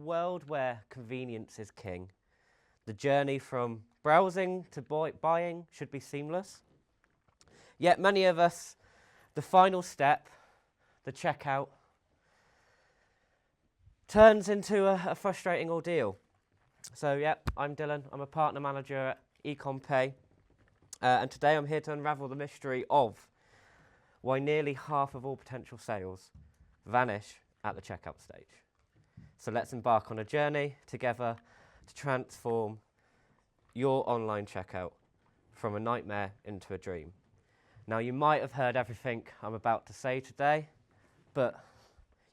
world where convenience is king, the journey from browsing to buying should be seamless. Yet many of us, the final step, the checkout, turns into a frustrating ordeal. So, I'm Dylan. I'm a partner manager at Ecommpay. And today I'm here to unravel the mystery of why nearly half of all potential sales vanish at the checkout stage. So let's embark on a journey together to transform your online checkout from a nightmare into a dream. Now, you might have heard everything I'm about to say today, but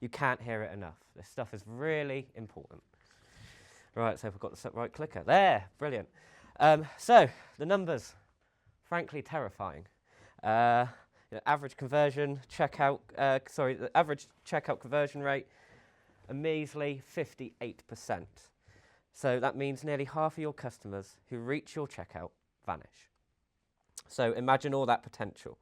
you can't hear it enough. This stuff is really important. Right, so if we've got the right clicker. There, brilliant. So, the numbers, frankly terrifying. Average conversion checkout, the average checkout conversion rate, a measly 58%. So that means nearly half of your customers who reach your checkout vanish. So imagine all that potential.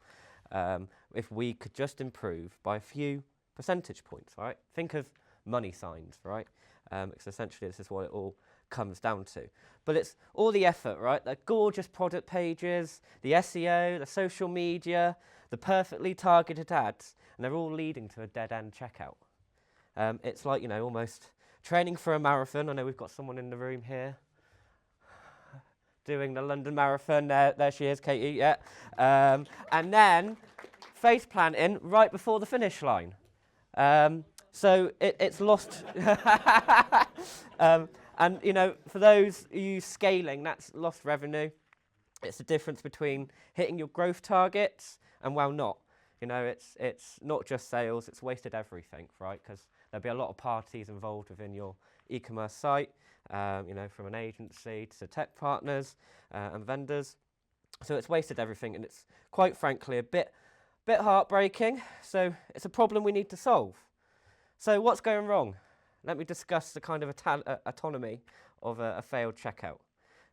If we could just improve by a few percentage points, right? Think of money signs, right? Because essentially this is what it all comes down to. But it's all the effort, right? The gorgeous product pages, the SEO, the social media, the perfectly targeted ads, and they're all leading to a dead-end checkout. It's like, almost training for a marathon. I know we've got someone in the room here doing the London Marathon. There she is, Katie, yeah. And then face planting right before the finish line. So it's lost. And, for those you scaling, that's lost revenue. It's the difference between hitting your growth targets and, well, not. It's not just sales, it's wasted everything, right? Because there'll be a lot of parties involved within your e-commerce site, from an agency to tech partners and vendors. So it's wasted everything, and it's, quite frankly, a bit heartbreaking. So it's a problem we need to solve. So what's going wrong? Let me discuss the kind of autonomy of a failed checkout.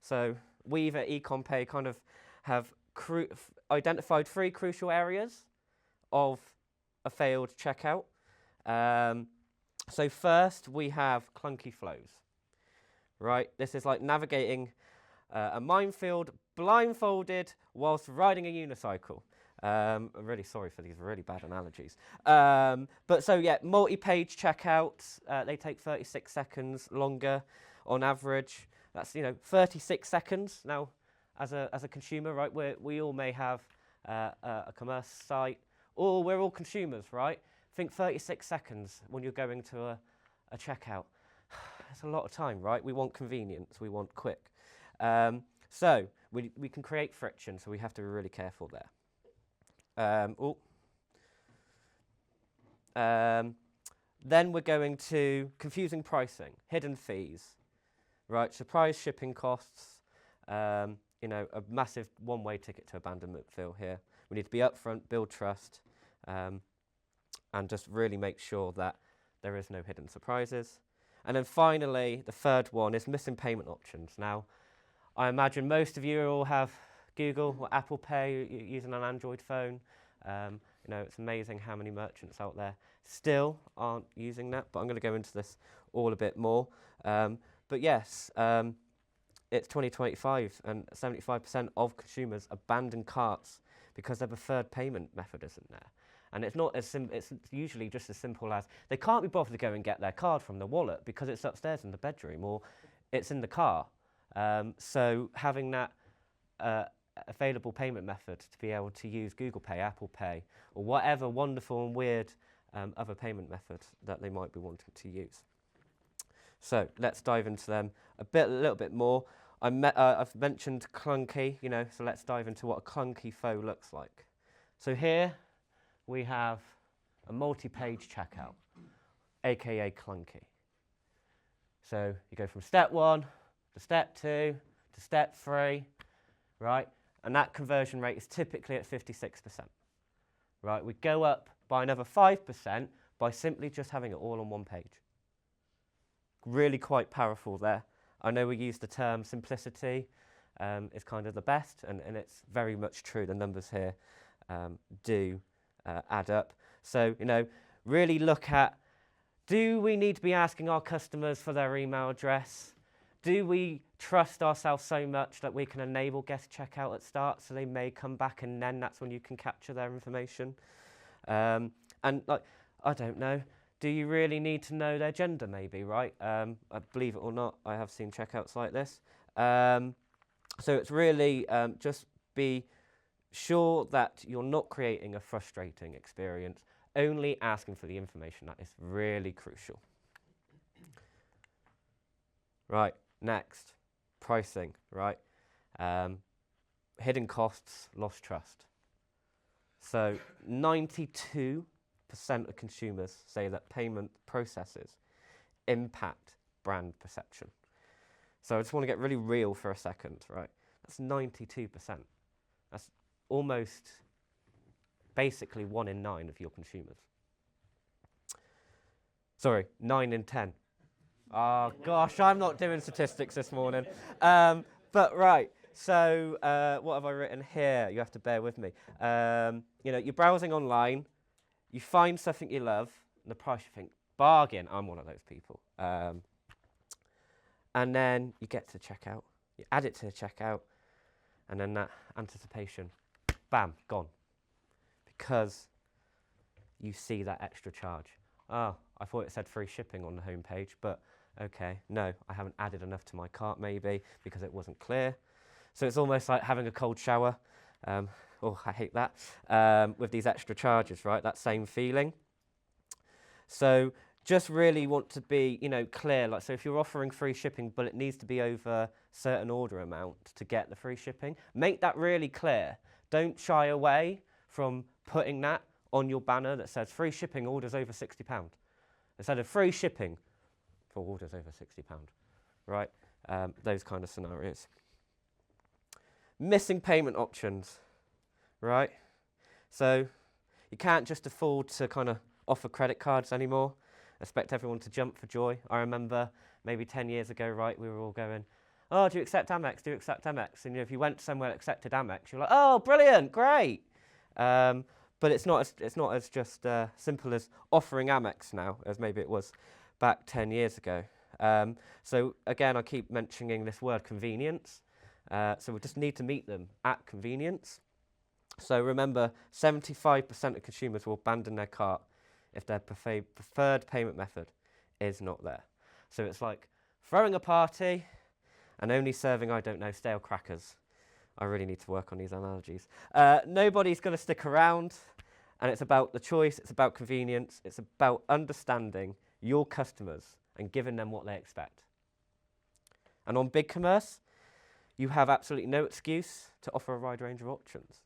So we've at Ecommpay kind of have identified 3 crucial areas of a failed checkout. So first, we have clunky flows, right? This is like navigating a minefield blindfolded whilst riding a unicycle. I'm really sorry for these really bad analogies. But so, multi-page checkouts, they take 36 seconds longer on average. That's, 36 seconds. Now, as a consumer, right, we all may have a commerce site, or we're all consumers, right? Think 36 seconds when you're going to a checkout. It's a lot of time, right? We want convenience, we want quick. So we can create friction, so we have to be really careful there. Then we're going to confusing pricing, hidden fees, right? Surprise shipping costs, a massive one-way ticket to abandonment feel here. We need to be upfront, build trust, and just really make sure that there is no hidden surprises. And then finally, the third one is missing payment options. Now, I imagine most of you all have Google or Apple Pay using an Android phone. It's amazing how many merchants out there still aren't using that, but I'm going to go into this all a bit more. But yes, it's 2025 and 75% of consumers abandon carts because their preferred payment method isn't there. And it's not as it's usually just as simple as they can't be bothered to go and get their card from the wallet because it's upstairs in the bedroom or it's in the car. So having that available payment method to be able to use Google Pay, Apple Pay, or whatever wonderful and weird other payment method that they might be wanting to use. So let's dive into them a little bit more. I've mentioned clunky, so let's dive into what a clunky flow looks like. So here we have a multi-page checkout, aka clunky. So you go from step 1 to step 2 to step 3, right? And that conversion rate is typically at 56%, right? We go up by another 5% by simply just having it all on one page. Really quite powerful there. I know we use the term simplicity is kind of the best, and it's very much true. The numbers here do add up. So, really look at Do we need to be asking our customers for their email address? Do we trust ourselves so much that we can enable guest checkout at start so they may come back and then that's when you can capture their information? And like, I don't know, do you really need to know their gender maybe, right? Believe it or not, I have seen checkouts like this. So it's really just be sure that you're not creating a frustrating experience, only asking for the information. That is really crucial. Right, next, pricing, right? Hidden costs, lost trust. So 92% of consumers say that payment processes impact brand perception. So I just want to get really real for a second, right? That's 92%. That's almost basically 1 in 9 of your consumers. Sorry, 9 in 10. Oh gosh, I'm not doing statistics this morning. But right, so what have I written here? You have to bear with me. You know, you're browsing online, you find something you love, and the price you think, bargain. I'm one of those people. And then you get to checkout, you add it to the checkout, and then that anticipation, bam, gone. Because you see that extra charge. Oh, I thought it said free shipping on the home page, but okay, no, I haven't added enough to my cart maybe because it wasn't clear. So it's almost like having a cold shower. Oh, I hate that. With these extra charges, right? That same feeling. So just really want to be, you know, clear. Like, so if you're offering free shipping, but it needs to be over a certain order amount to get the free shipping, make that really clear. Don't shy away from putting that on your banner that says free shipping orders over £60. Instead of free shipping for orders over £60, right? Those kind of scenarios. Missing payment options, right? So you can't just afford to kind of offer credit cards anymore. Expect everyone to jump for joy. I remember maybe 10 years ago, right, we were all going, oh, do you accept Amex? Do you accept Amex? And you know, if you went somewhere that accepted Amex, you're like, oh, brilliant, great. But it's not as just simple as offering Amex now as maybe it was back 10 years ago. So again, I keep mentioning this word convenience. So we just need to meet them at convenience. So remember, 75% of consumers will abandon their cart if their preferred payment method is not there. So it's like throwing a party and only serving, I don't know, stale crackers. I really need to work on these analogies. Nobody's going to stick around, and it's about the choice, it's about convenience, it's about understanding your customers and giving them what they expect. And on BigCommerce, you have absolutely no excuse to offer a wide range of options.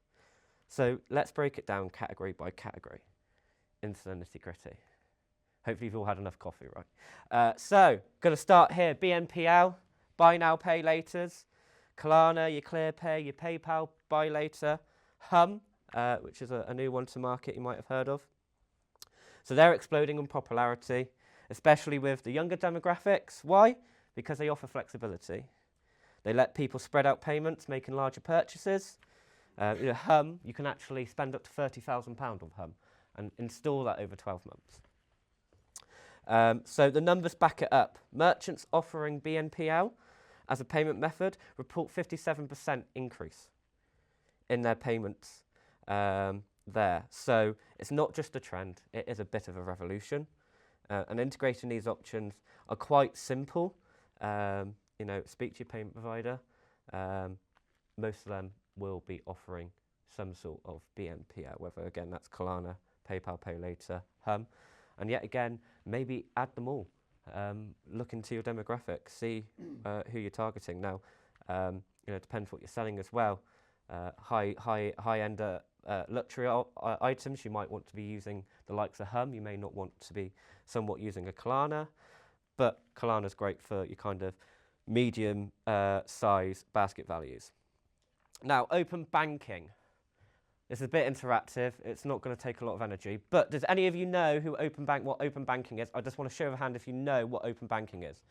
So let's break it down category by category into the nitty-gritty. Hopefully you've all had enough coffee, right? So, going to start here, BNPL, buy now, pay laters, Klarna, your ClearPay, your PayPal, buy later, Hum, which is a new one to market you might have heard of. So they're exploding in popularity, especially with the younger demographics. Why? Because they offer flexibility. They let people spread out payments, making larger purchases. You know, Hum, you can actually spend up to £30,000 on Hum and install that over 12 months. So the numbers back it up. Merchants offering BNPL as a payment method report 57% increase in their payments there. So it's not just a trend, it is a bit of a revolution. And integrating these options are quite simple. You know, speak to your payment provider. Most of them will be offering some sort of BNPL, whether again that's Klarna, PayPal, Pay Later, Hum. And yet again, maybe add them all. Look into your demographics, see who you're targeting. Now, you know, it depends what you're selling as well. High-end luxury items, you might want to be using the likes of Hum. You may not want to be somewhat using a Klarna, but Klarna's great for your kind of medium size basket values. Now, open banking. This is a bit interactive. It's not going to take a lot of energy. But does any of you know what open banking is? I just want to show of a hand if you know what open banking is.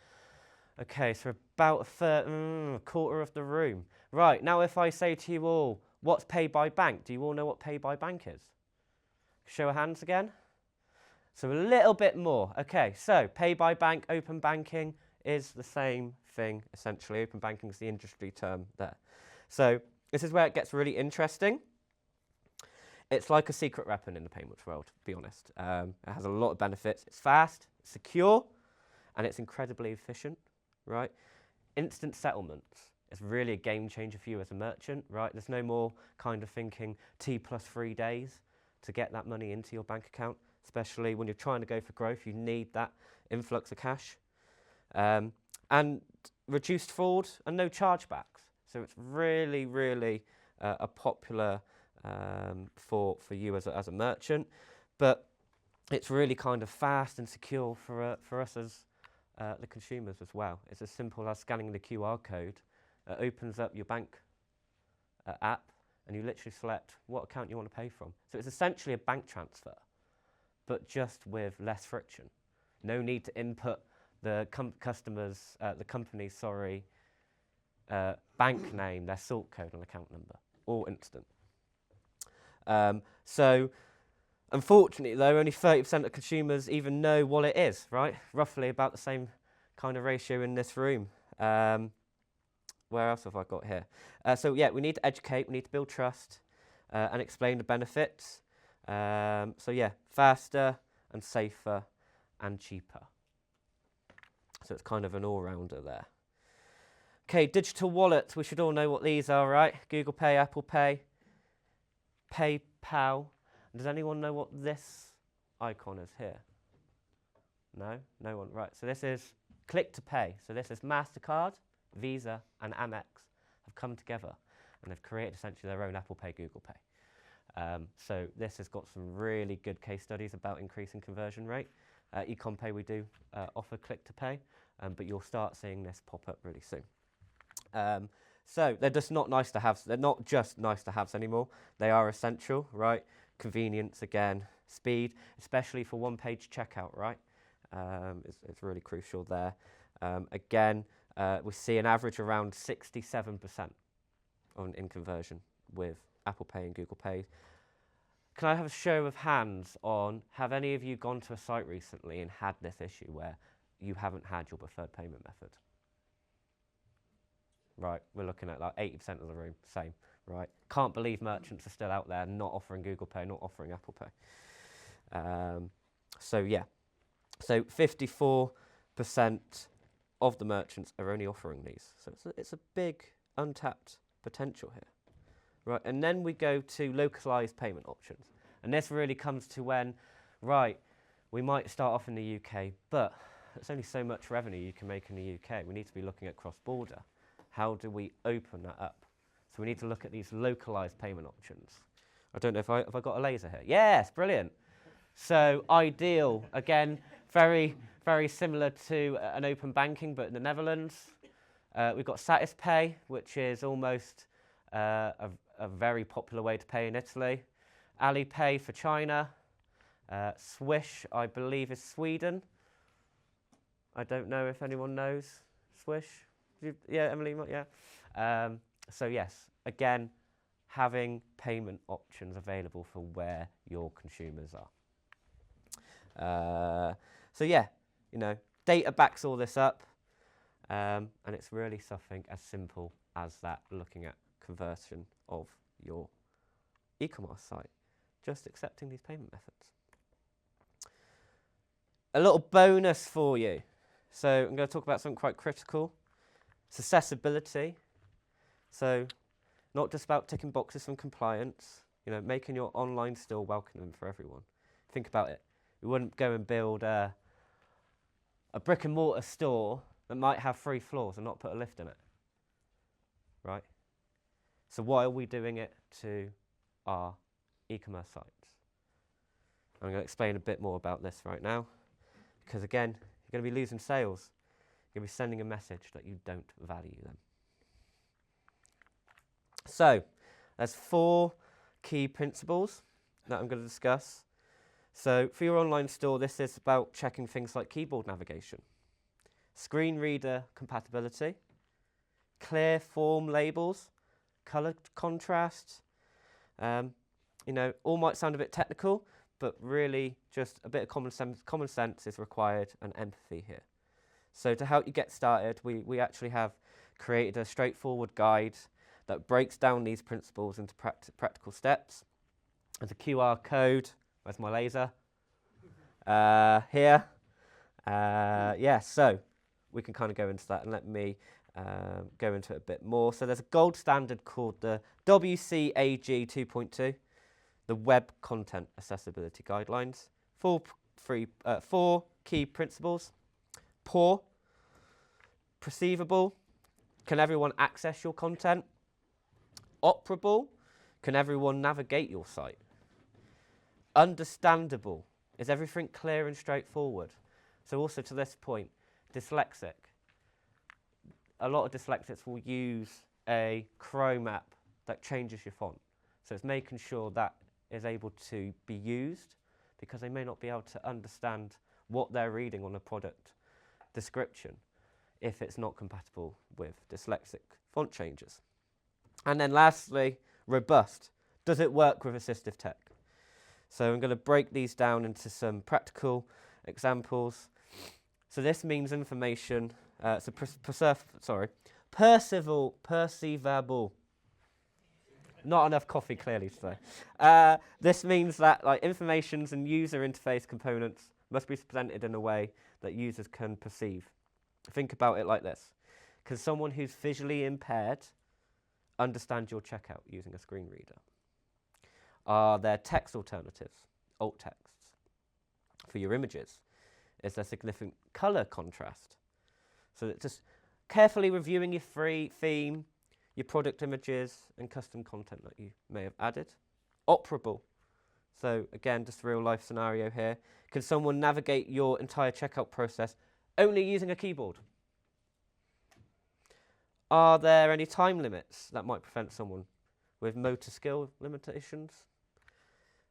Okay, so about a quarter of the room. Right, now if I say to you all, what's pay by bank? Do you all know what pay by bank is? Show of hands again. So a little bit more. Okay, so pay by bank, open banking is the same thing, essentially. Open banking is the industry term there. So this is where it gets really interesting. It's like a secret weapon in the payments world, to be honest. It has a lot of benefits. It's fast, it's secure, and it's incredibly efficient, right? Instant settlements is really a game changer for you as a merchant, right? There's no more kind of thinking T+3 days to get that money into your bank account, especially when you're trying to go for growth. You need that influx of cash. And reduced fraud and no chargebacks. So it's really, really a popular for you as a merchant, but it's really kind of fast and secure for us as the consumers as well. It's as simple as scanning the QR code. It opens up your bank app, and you literally select what account you want to pay from. So it's essentially a bank transfer, but just with less friction. No need to input the company's bank name, their sort code and account number, all instant. So unfortunately though, only 30% of consumers even know what it is, right? Roughly about the same kind of ratio in this room. Where else have I got here? So yeah, we need to educate, we need to build trust and explain the benefits. So yeah, faster and safer and cheaper. So it's kind of an all-rounder there. Okay, digital wallets, we should all know what these are, right? Google Pay, Apple Pay, PayPal. Does anyone know what this icon is here? No? No one? Right, so this is Click to Pay. So this is MasterCard, Visa and Amex have come together and they've created essentially their own Apple Pay, Google Pay. So this has got some really good case studies about increasing conversion rate. Ecommpay, we do offer Click to Pay, but you'll start seeing this pop up really soon. So they're just not nice to have. They're not just nice to haves anymore. They are essential, right? Convenience again, speed, especially for one-page checkout, right? It's really crucial there. Again, we see an average around 67% in conversion with Apple Pay and Google Pay. Can I have a show of hands on, have any of you gone to a site recently and had this issue where you haven't had your preferred payment method? Right, we're looking at like 80% of the room, same, right? Can't believe merchants are still out there not offering Google Pay, not offering Apple Pay. So yeah, so 54% of the merchants are only offering these. So it's a big untapped potential here. Right, and then we go to localised payment options. And this really comes to when, right, we might start off in the UK, but there's only so much revenue you can make in the UK. We need to be looking at cross-border. How do we open that up? So we need to look at these localised payment options. I don't know if I got a laser here. Yes, brilliant. So ideal, again, very, very similar to an open banking, but in the Netherlands. We've got Satispay, which is almost a very popular way to pay in Italy. Alipay for China. Swish, I believe, is Sweden. I don't know if anyone knows Swish. Yeah, Emily, yeah. So yes, again, having payment options available for where your consumers are. So yeah, you know, data backs all this up, and it's really something as simple as that, looking at conversion of your e-commerce site, just accepting these payment methods. A little bonus for you. So I'm going to talk about something quite critical. It's accessibility. So not just about ticking boxes from compliance, you know, making your online store welcoming for everyone. Think about it. We wouldn't go and build a brick and mortar store that might have 3 floors and not put a lift in it, right? So why are we doing it to our e-commerce sites? I'm going to explain a bit more about this right now, because again, you're going to be losing sales. You're going to be sending a message that you don't value them. So there's 4 key principles that I'm going to discuss. So for your online store, this is about checking things like keyboard navigation, screen reader compatibility, clear form labels, color contrast. You know, all might sound a bit technical, but really just a bit of common sense is required, and empathy here. So to help you get started, we actually have created a straightforward guide that breaks down these principles into practical steps. There's a QR code. Where's my laser? Here. Yeah, so we can kind of go into that, and let me go into it a bit more. So there's a gold standard called the WCAG 2.2, the Web Content Accessibility Guidelines. Four key principles. Poor, perceivable, can everyone access your content? Operable, can everyone navigate your site? Understandable, is everything clear and straightforward? So also to this point, dyslexic. A lot of dyslexics will use a Chrome app that changes your font. So it's making sure that is able to be used, because they may not be able to understand what they're reading on a product description if it's not compatible with dyslexic font changes. And then lastly, robust. Does it work with assistive tech? So I'm going to break these down into some practical examples. So this means information, perceivable. Not enough coffee clearly today. This means that informations and user interface components must be presented in a way that users can perceive. Think about it like this. Can someone who's visually impaired understand your checkout using a screen reader? Are there text alternatives, alt texts, for your images? Is there significant color contrast? So that just carefully reviewing your free theme, your product images, and custom content that you may have added. Operable. So again, just a real life scenario here. Can someone navigate your entire checkout process only using a keyboard? Are there any time limits that might prevent someone with motor skill limitations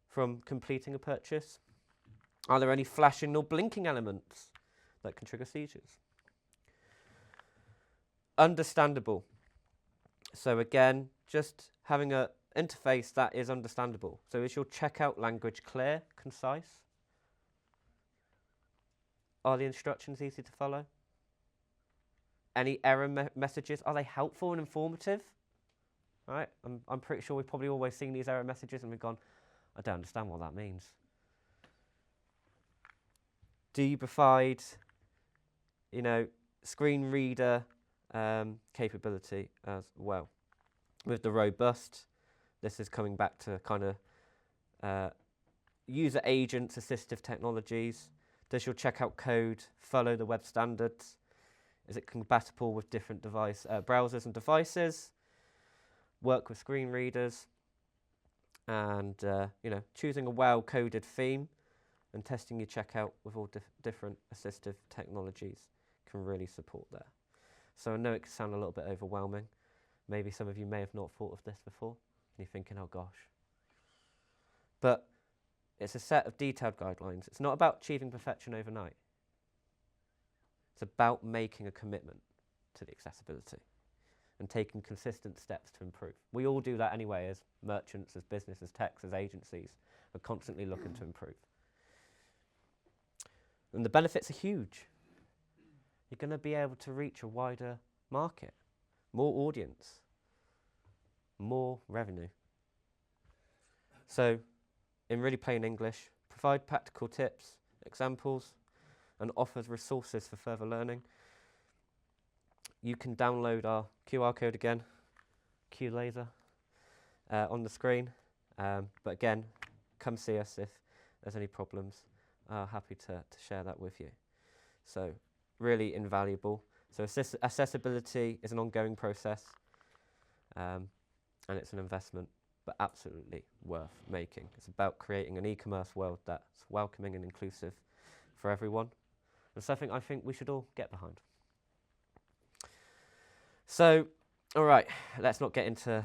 from completing a purchase? Are there any flashing or blinking elements that can trigger seizures? Understandable. So again, just having an interface that is understandable. So is your checkout language clear, concise? Are the instructions easy to follow? Any error messages, are they helpful and informative? Right? I'm pretty sure we've probably always seen these error messages and we've gone, I don't understand what that means. Do you provide, screen reader capability as well? With the robust, this is coming back to kind of user agents, assistive technologies. Does your checkout code follow the web standards? Is it compatible with different browsers and devices? Work with screen readers, and choosing a well-coded theme and testing your checkout with all different assistive technologies can really support there. So I know it can sound a little bit overwhelming. Maybe some of you may have not thought of this before, and you're thinking, oh gosh. But it's a set of detailed guidelines. It's not about achieving perfection overnight. It's about making a commitment to the accessibility and taking consistent steps to improve. We all do that anyway as merchants, as businesses, as techs, as agencies. We're constantly looking to improve. And the benefits are huge. You're going to be able to reach a wider market, more audience, more revenue. So, in really plain English, provide practical tips, examples, and offers resources for further learning. You can download our QR code again, Q laser, on the screen. But again, come see us if there's any problems. Happy to share that with you. So really invaluable. So accessibility is an ongoing process, and it's an investment, but absolutely worth making. It's about creating an e-commerce world that's welcoming and inclusive for everyone. And something I think we should all get behind. So, all right, let's get into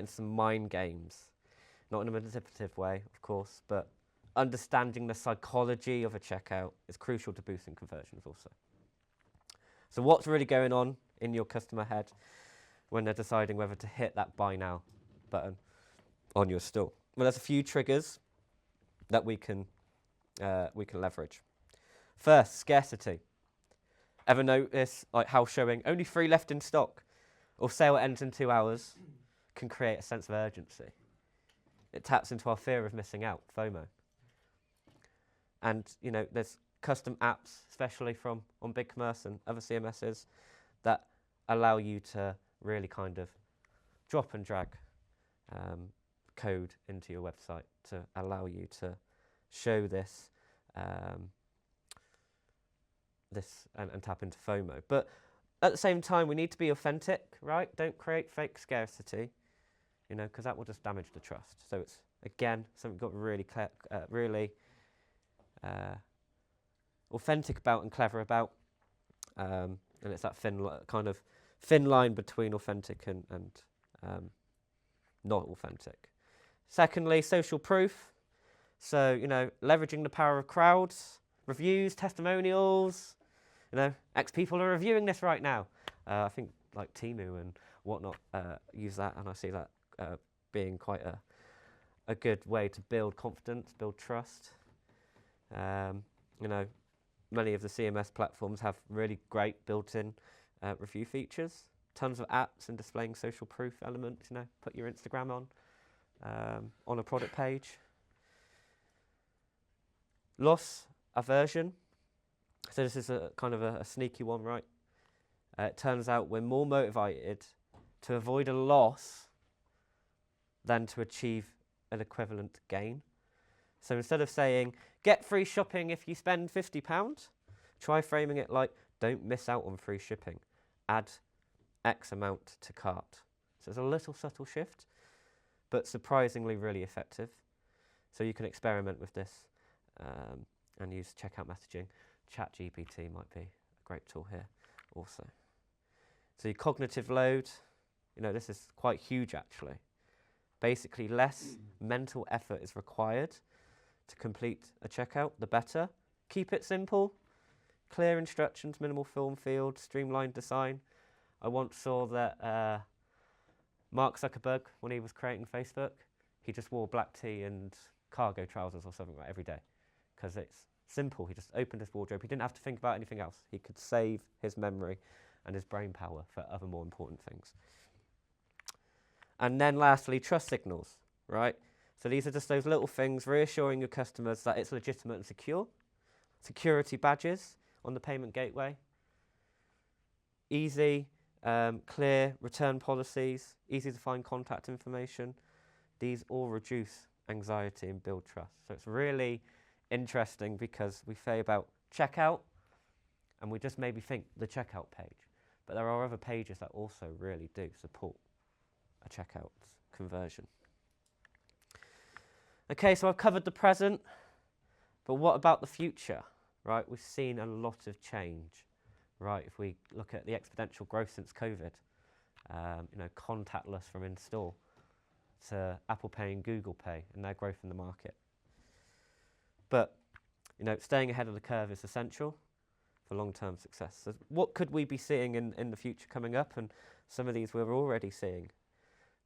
some mind games. Not in a manipulative way, of course, but understanding the psychology of a checkout is crucial to boosting conversions also. So what's really going on in your customer head when they're deciding whether to hit that buy now button on your store? Well, there's a few triggers that we can leverage. First, scarcity. Ever notice like how showing only 3 left in stock or sale ends in 2 hours can create a sense of urgency? It taps into our fear of missing out, FOMO. And there's custom apps, especially on BigCommerce and other CMSs, that allow you to really kind of drop and drag code into your website to allow you to show this and tap into FOMO. But at the same time, we need to be authentic, right? Don't create fake scarcity, because that will just damage the trust. So it's, again, something we've got really authentic about and clever about. And it's that thin line between authentic and not authentic. Secondly, social proof. So, leveraging the power of crowds, reviews, testimonials. X people are reviewing this right now. I think like Temu and whatnot use that, and I see that being quite a good way to build confidence, build trust. Many of the CMS platforms have really great built-in review features. Tons of apps and displaying social proof elements. Put your Instagram on a product page. Loss aversion. So this is a kind of a sneaky one, right? It turns out we're more motivated to avoid a loss than to achieve an equivalent gain. So instead of saying, get free shopping if you spend £50, try framing it like, don't miss out on free shipping. Add X amount to cart. So it's a little subtle shift, but surprisingly really effective. So you can experiment with this and use checkout messaging. ChatGPT might be a great tool here also. So your cognitive load, this is quite huge actually. Basically, less mental effort is required to complete a checkout, the better. Keep it simple, clear instructions, minimal film field, streamlined design. I once saw that Mark Zuckerberg, when he was creating Facebook, he just wore black tee and cargo trousers or something like every day because it's simple. He just opened his wardrobe. He didn't have to think about anything else. He could save his memory and his brain power for other more important things. And then lastly, trust signals, right? So these are just those little things reassuring your customers that it's legitimate and secure. Security badges on the payment gateway. Easy, clear return policies, easy to find contact information. These all reduce anxiety and build trust. So it's really interesting because we say about checkout and we just maybe think the checkout page. But there are other pages that also really do support a checkout conversion. Okay, so I've covered the present, but what about the future, right? We've seen a lot of change, right? If we look at the exponential growth since COVID, contactless from in-store to Apple Pay and Google Pay and their growth in the market. But, staying ahead of the curve is essential for long-term success. So what could we be seeing in the future coming up? And some of these we're already seeing.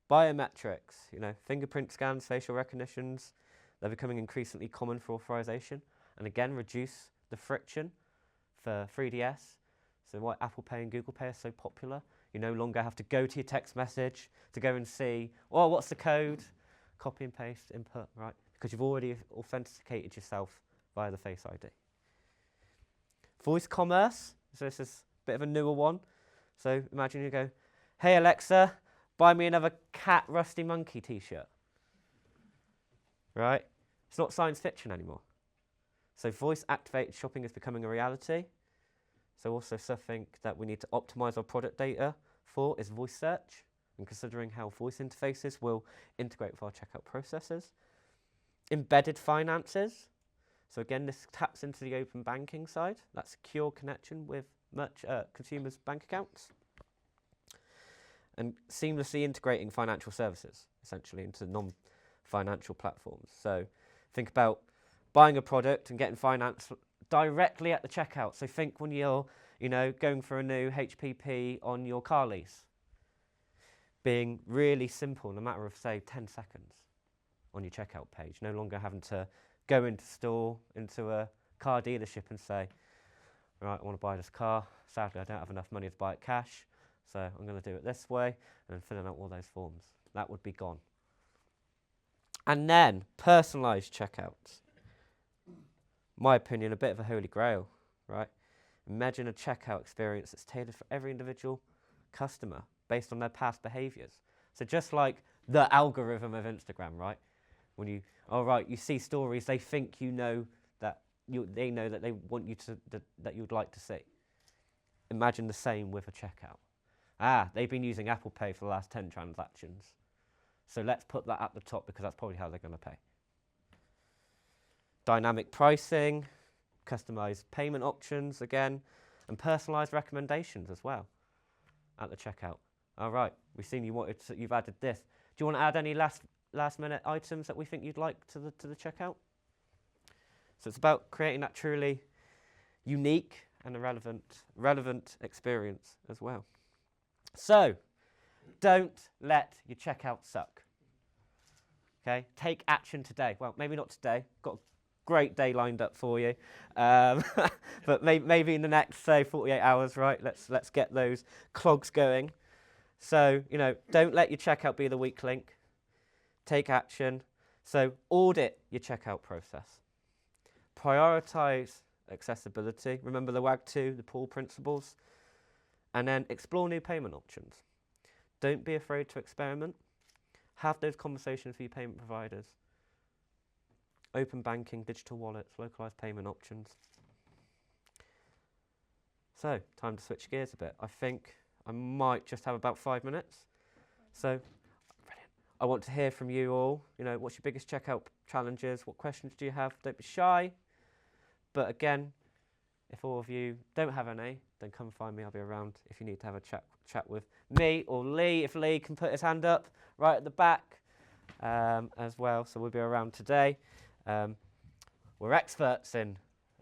Biometrics, fingerprint scans, facial recognitions, they're becoming increasingly common for authorization. And again, reduce the friction for 3DS. So why Apple Pay and Google Pay are so popular. You no longer have to go to your text message to go and see, what's the code? Copy and paste, input, right? Because you've already authenticated yourself via the Face ID. Voice commerce, so this is a bit of a newer one. So imagine you go, hey Alexa, buy me another Cat Rusty Monkey t-shirt. Right? It's not science fiction anymore. So voice-activated shopping is becoming a reality. So also something that we need to optimize our product data for is voice search, and considering how voice interfaces will integrate with our checkout processes. Embedded finances. So again, this taps into the open banking side, that secure connection with consumers' bank accounts. And seamlessly integrating financial services, essentially, into non-financial platforms. So think about buying a product and getting finance directly at the checkout. So think when you're, going for a new HPP on your car lease. Being really simple in a matter of, say, 10 seconds on your checkout page. No longer having to go into store, into a car dealership and say, right, I want to buy this car. Sadly, I don't have enough money to buy it cash, so I'm going to do it this way, and then filling out all those forms. That would be gone. And then personalised checkouts. My opinion, a bit of a holy grail, right? Imagine a checkout experience that's tailored for every individual customer based on their past behaviours. So just like the algorithm of Instagram, right? When you, you see stories, they think you know that they know that they want you to that you'd like to see. Imagine the same with a checkout. They've been using Apple Pay for the last 10 transactions. So let's put that at the top because that's probably how they're going to pay. Dynamic pricing, customized payment options again, and personalized recommendations as well at the checkout. All right, we've seen you've added this. Do you want to add any last minute items that we think you'd like to the checkout? So it's about creating that truly unique and a relevant experience as well. So don't let your checkout suck. Okay, take action today. Well, maybe not today. Got a great day lined up for you, but maybe in the next, say, 48 hours, right? Let's get those clogs going. So don't let your checkout be the weak link. Take action. So audit your checkout process. Prioritize accessibility. Remember the WAG2, the pool principles, and then explore new payment options. Don't be afraid to experiment. Have those conversations with your payment providers. Open banking, digital wallets, localized payment options. So, time to switch gears a bit. I think I might just have about 5 minutes. So, brilliant. I want to hear from you all. What's your biggest checkout challenges? What questions do you have? Don't be shy. But again, if all of you don't have any, then come find me. I'll be around if you need to have a chat with me or Lee, if Lee can put his hand up right at the back as well. So we'll be around today. We're experts in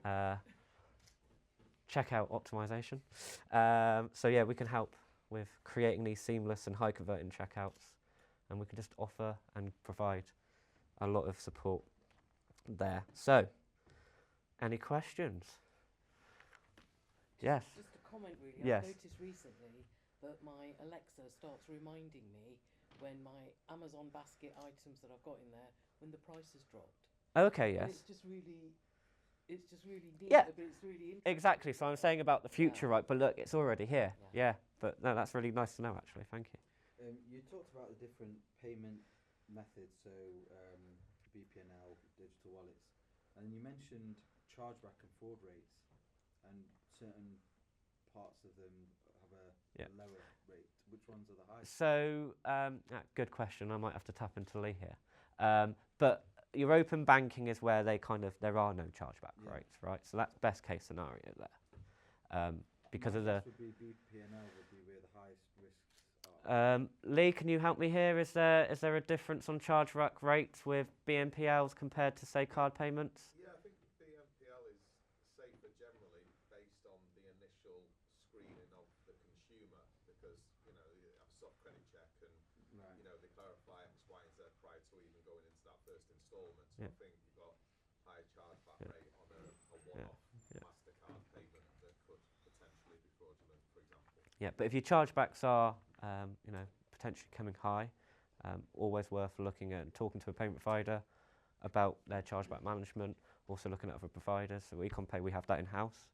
checkout optimization. So yeah, we can help with creating these seamless and high converting checkouts. And we can just offer and provide a lot of support there. So, any questions? Yes. Just a comment, really. Yes. I've noticed recently that my Alexa starts reminding me when my Amazon basket items that I've got in there, when the price has dropped. Okay, And yes. it's just really neat, Yeah. but it's really interesting. Exactly. So I'm saying about the future, Yeah. right? But look, it's already here. Yeah. Yeah. But no, that's really nice to know, actually. Thank you. You talked about the different payment methods, so BNPL, digital wallets, and you mentioned chargeback and fraud rates, and certain parts of them have a lower rate. Which ones are the highest? So, good question. I might have to tap into Lee here. But your open banking is where there are no chargeback rates, right? So that's best case scenario there. Because of the... would be BNPL would be where the highest risks are. Lee, can you help me here? Is there a difference on chargeback rates with BNPLs compared to, say, card payments? Yeah, I think BNPL is safer generally based on the initial screening of the consumer because, you have a soft credit check and, they clarify X, Y, and Z prior to even going into that first instalment. So I think you've got high chargeback rate on a one-off MasterCard payment that could potentially be fraudulent, for example. Yeah, but if your chargebacks are, potentially coming high, always worth looking at and talking to a payment provider about their chargeback management, also looking at other providers. So Ecommpay, we have that in-house.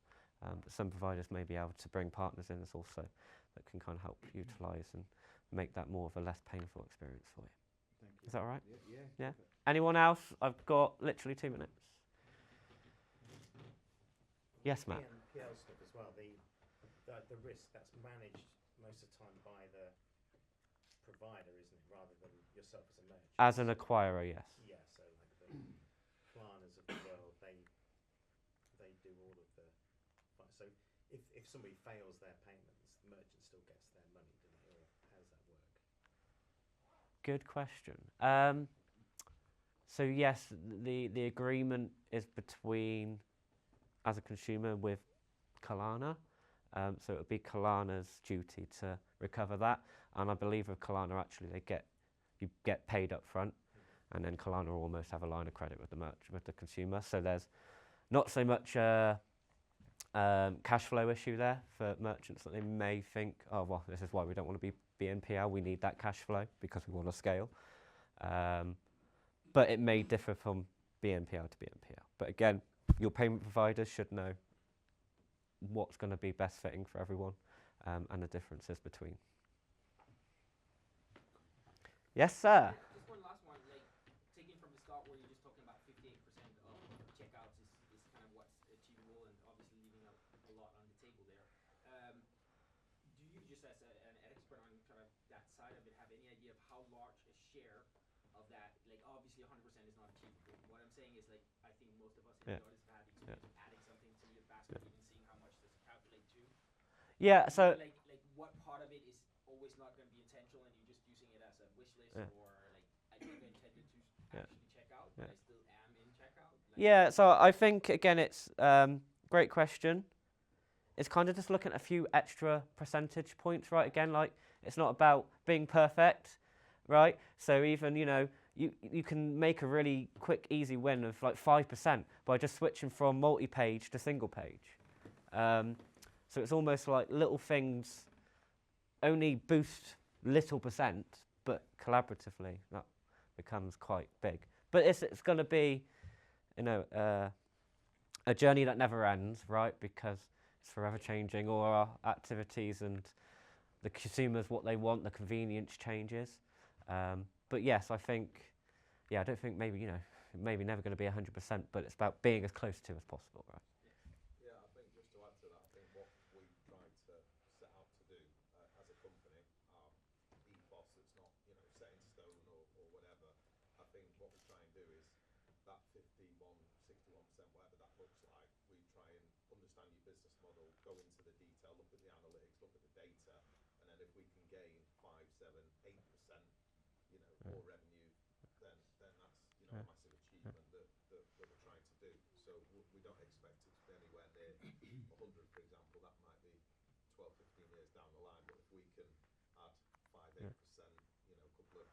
Some providers may be able to bring partners in as also that can kind of help utilise and make that more of a less painful experience for you. Thank you. Is that all right? Yeah. Anyone else? I've got literally 2 minutes. Yes, Matt. BNPL stuff as well, the risk that's managed most of the time by the provider, isn't it, rather than yourself as a merchant? As an acquirer, yes. Yeah, so like the Klarnas of the world, they do all of the... So if somebody fails their payments, the merchant still gets their money, doesn't it? Or how does that work? Good question. So yes, the agreement is between, as a consumer, with Klarna. So it would be Klarna's duty to recover that, and I believe with Klarna actually you get paid up front. and then Kalana almost have a line of credit with the consumer. So there's not so much cash flow issue there for merchants that they may think, oh well, this is why we don't want to be BNPL. We need that cash flow because we want to scale. But it may differ from BNPL to BNPL. But again, your payment providers should know what's going to be best fitting for everyone and the differences between. Yes, sir. Just one last one, like taking from the start where you're just talking about 58% of checkouts is kind of what's achievable, and obviously leaving a lot on the table there. Do you, just as an expert on kind of that side of it, have any idea of how large a share of that, like obviously 100% is not achievable. What I'm saying is, like, I think most of us in the audience have had the experience of adding something to your basket, even seeing how much does it calculate to. Yeah, so like what part of it is always not going to be intentional and you're just using it as a wish list, or like I never intended to actually check out, but I still am in checkout? Like, yeah, so I think again it's great question. It's kind of just looking at a few extra percentage points, right? Again, like it's not about being perfect, right? So even, you know, you can make a really quick, easy win of like 5% by just switching from multi-page to single page. So it's almost like little things only boost little percent, but collaboratively that becomes quite big. But it's going to be, you know, a journey that never ends, right? Because it's forever changing, all our activities and the consumers, what they want, the convenience changes. But yes, I think, yeah, I don't think maybe, you know, maybe never going to be 100%, but it's about being as close to as possible, right? Yeah, I think just to add to that, I think what we try to set out to do as a company, our ethos, it's not, you know, set in stone or whatever. I think what we try and do is that 51, 61%, whatever that looks like, we try and understand your business model, go into the detail, look at the analytics, look at the data, and then if we can gain 5, 7, 8%, you know, more revenue, then that's, you know, a massive achievement that we're trying to do. So we don't expect it to be anywhere near 100, for example. That might be 12, 15 years down the line. But if we can add 5, 8%, you know, a couple of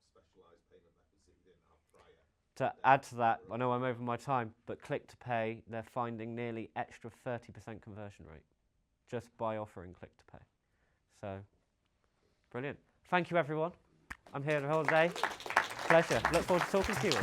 specialised payment methods that you didn't have prior. To add to that, I know I'm over my time, but Click to Pay, they're finding nearly extra 30% conversion rate just by offering Click to Pay. So, brilliant. Thank you, everyone. I'm here the whole day. Pleasure. Look forward to talking to you all.